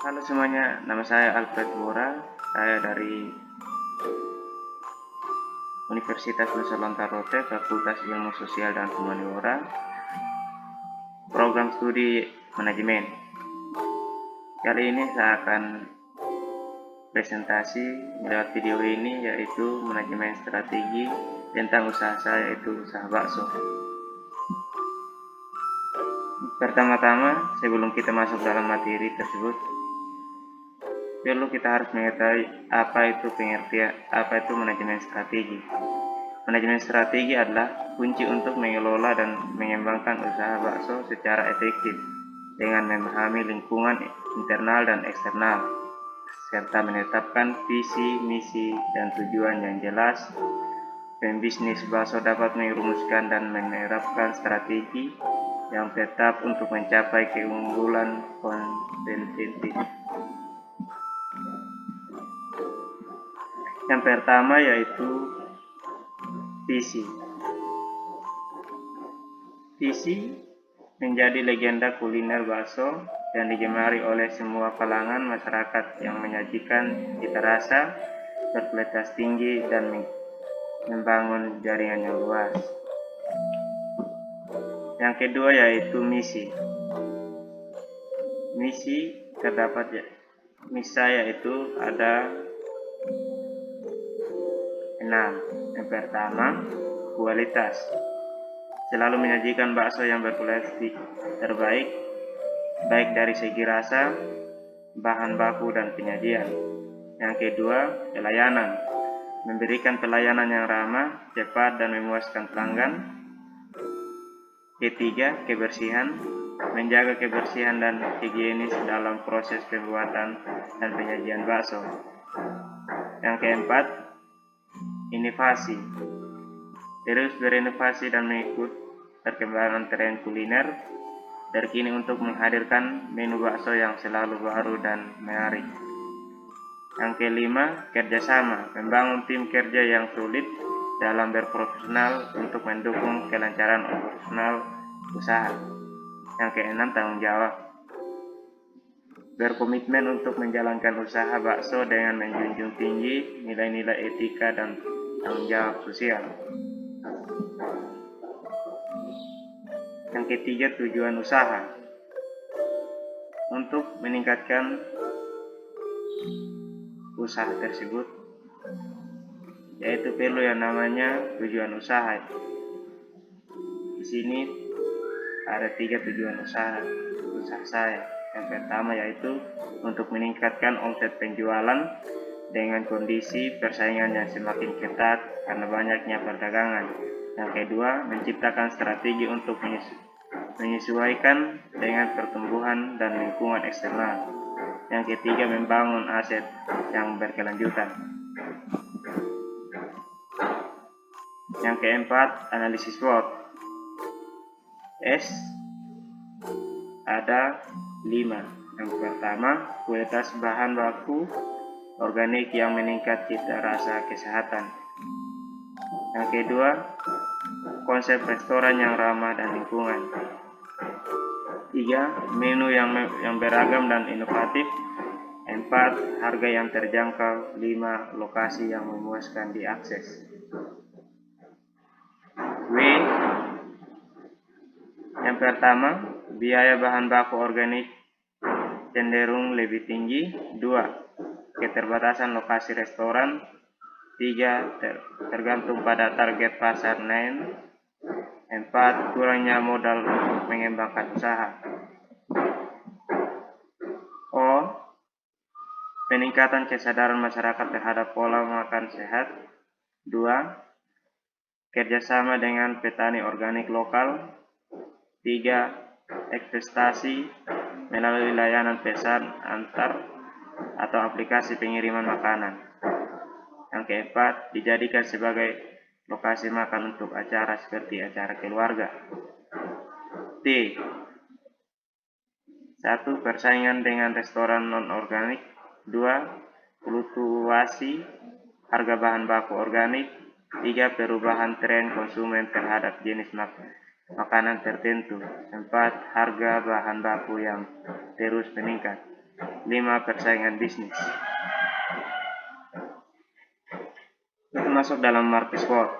Halo semuanya, nama saya Alfred Bora. Saya dari Universitas Nusa Lontang Rote, Fakultas Ilmu Sosial dan Humaniora, program studi manajemen. Kali ini saya akan presentasi lewat video ini, yaitu manajemen strategi tentang usaha saya, yaitu usaha bakso. Pertama-tama, sebelum kita masuk dalam materi tersebut, perlu kita harus mengetahui apa itu manajemen strategi. Manajemen strategi adalah kunci untuk mengelola dan mengembangkan usaha bakso secara efektif dengan memahami lingkungan internal dan eksternal, serta menetapkan visi, misi, dan tujuan yang jelas. Pembisnis bakso dapat merumuskan dan menerapkan strategi yang tetap untuk mencapai keunggulan kompetitif. Yang pertama yaitu visi. Visi menjadi legenda kuliner bakso yang digemari oleh semua kalangan masyarakat yang menyajikan cita rasa berkualitas tinggi dan membangun jaringan yang luas. Yang kedua yaitu misi. Misi terdapat yaitu ada 6. Yang pertama, kualitas. Selalu menyajikan bakso yang berkualitas terbaik, baik dari segi rasa, bahan baku, dan penyajian. Yang kedua, pelayanan. Memberikan pelayanan yang ramah, cepat, dan memuaskan pelanggan. Ketiga, kebersihan. Menjaga kebersihan dan higienis dalam proses pembuatan dan penyajian bakso. Yang keempat, inovasi. Terus berinovasi dan mengikut perkembangan tren kuliner terkini untuk menghadirkan menu bakso yang selalu baru dan menarik. Yang kelima, kerjasama. Membangun tim kerja yang solid dalam berprofesional untuk mendukung kelancaran operasional usaha. Yang keenam, tanggung jawab. Berkomitmen untuk menjalankan usaha bakso dengan menjunjung tinggi nilai-nilai etika dan tanggung jawab sosial. Yang ketiga, tujuan usaha. Untuk meningkatkan usaha tersebut, yaitu perlu yang namanya tujuan usaha. Di sini ada 3 tujuan usaha saya. Yang pertama yaitu untuk meningkatkan omset penjualan dengan kondisi persaingan yang semakin ketat karena banyaknya perdagangan. Yang kedua, menciptakan strategi untuk menyesuaikan dengan pertumbuhan dan lingkungan eksternal. Yang ketiga, membangun aset yang berkelanjutan. Yang keempat, analisis SWOT. S ada 5. Yang pertama, kualitas bahan baku organik yang meningkat cita rasa kesehatan. Yang kedua, konsep restoran yang ramah dan lingkungan. 3. Menu yang beragam dan inovatif. 4. Harga yang terjangkau. 5. Lokasi yang memuaskan diakses. W. Yang pertama, biaya bahan baku organik cenderung lebih tinggi. 2. Keterbatasan lokasi restoran. 3. Tergantung pada target pasar lain. 4. Kurangnya modal untuk mengembangkan usaha. O. Peningkatan kesadaran masyarakat terhadap pola makan sehat. 2. Kerjasama dengan petani organik lokal. 3. Investasi melalui layanan pesan antar atau aplikasi pengiriman makanan. Yang keempat, dijadikan sebagai lokasi makan untuk acara seperti acara keluarga. T. 1. Persaingan dengan restoran non-organik. 2. Fluktuasi harga bahan baku organik. 3. Perubahan tren konsumen terhadap jenis makanan tertentu. 4. Harga bahan baku yang terus meningkat. 5. Persaingan bisnis. Kita masuk dalam Marty SWOT.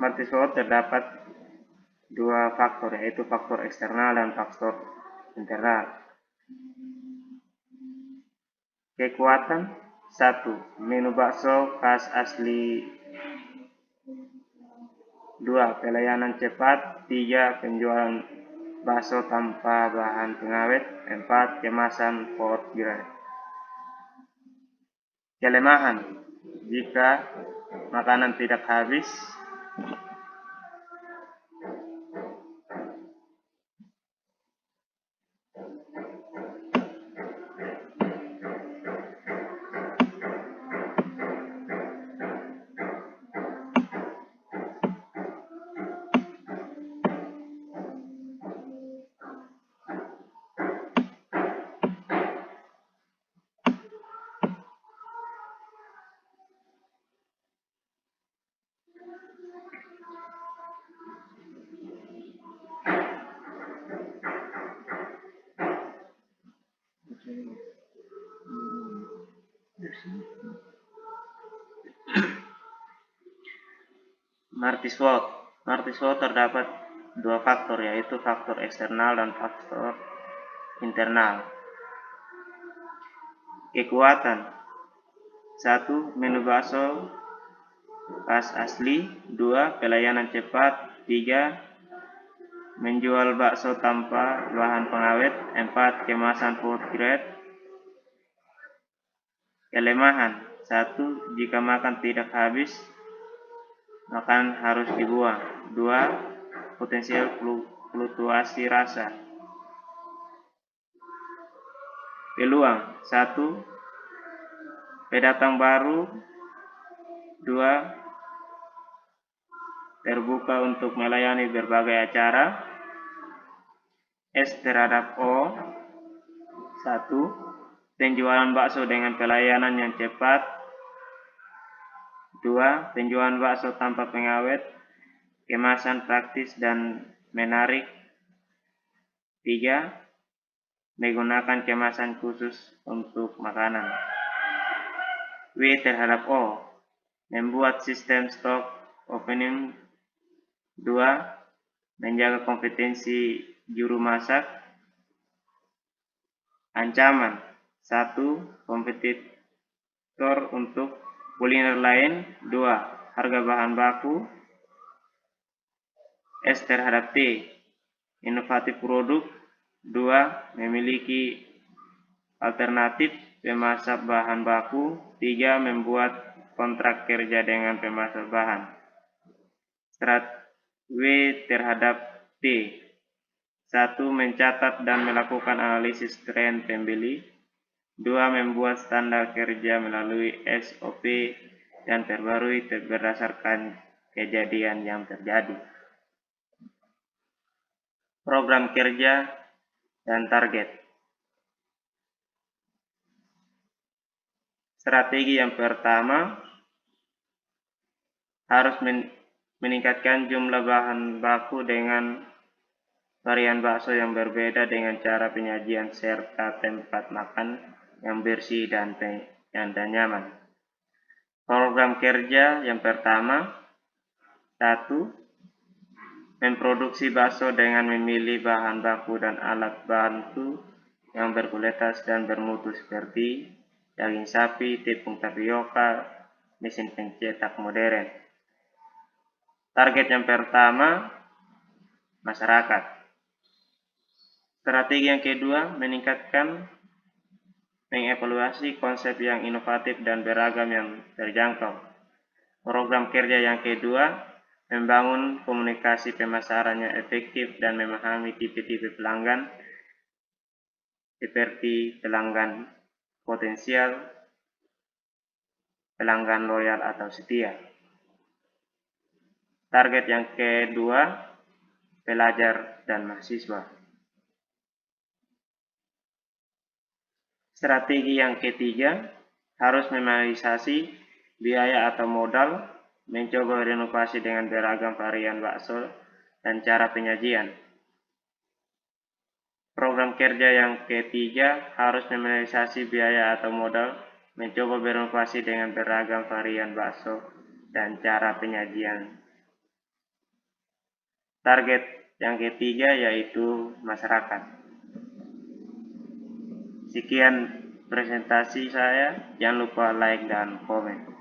Marty SWOT terdapat dua faktor, yaitu faktor eksternal dan faktor internal. Kekuatan: 1. Menu bakso khas asli. 2. Pelayanan cepat. 3. Penjualan bakso tanpa bahan pengawet. 4. Kemasan food grade. Kelemahan: jika makanan tidak habis. Marty SWOT. Marty SWOT terdapat dua faktor, yaitu faktor eksternal dan faktor internal. Kekuatan: 1. Menu bakso khas asli. 2. Pelayanan cepat. 3. Menjual bakso tanpa bahan pengawet. 4. Kemasan food grade. Kelemahan: 1. Jika makan tidak habis, makanan harus dibuang. 2. Potensial fluktuasi rasa. Peluang: 1. Pendatang baru. 2. Terbuka untuk melayani berbagai acara. S terhadap O. 1. Penjualan bakso dengan pelayanan yang cepat. 2. Penjualan bakso tanpa pengawet. Kemasan praktis dan menarik. 3. Menggunakan kemasan khusus untuk makanan. W terhadap O. Membuat sistem stok opening. 2. Menjaga kompetensi juru masak. Ancaman: 1. Kompetitor untuk kuliner lain. 2. Harga bahan baku. S terhadap T. Inovatif produk. 2. Memiliki alternatif pemasok bahan baku. 3. Membuat kontrak kerja dengan pemasok bahan. W terhadap T. 1. Mencatat dan melakukan analisis tren pembeli. 2. Membuat standar kerja melalui SOP dan perbarui berdasarkan kejadian yang terjadi. Program kerja dan target. Strategi yang pertama, harus meningkatkan jumlah bahan baku dengan varian bakso yang berbeda dengan cara penyajian serta tempat makan yang bersih dan nyaman. Program kerja yang pertama: 1. Memproduksi bakso dengan memilih bahan baku dan alat bantu yang berkualitas dan bermutu seperti daging sapi, tepung tapioka, mesin pencetak modern. Target yang pertama: masyarakat. Strategi yang kedua, mengevaluasi konsep yang inovatif dan beragam yang terjangkau. Program kerja yang kedua, membangun komunikasi pemasaran yang efektif dan memahami tipe-tipe pelanggan seperti pelanggan potensial, pelanggan loyal atau setia. Target yang kedua, pelajar dan mahasiswa. Strategi yang ketiga, harus meminimalisasi biaya atau modal, mencoba renovasi dengan beragam varian bakso dan cara penyajian. program kerja yang ketiga, harus meminimalisasi biaya atau modal, mencoba berinovasi dengan beragam varian bakso dan cara penyajian. Target yang ketiga yaitu masyarakat. Sekian presentasi saya, jangan lupa like dan komen.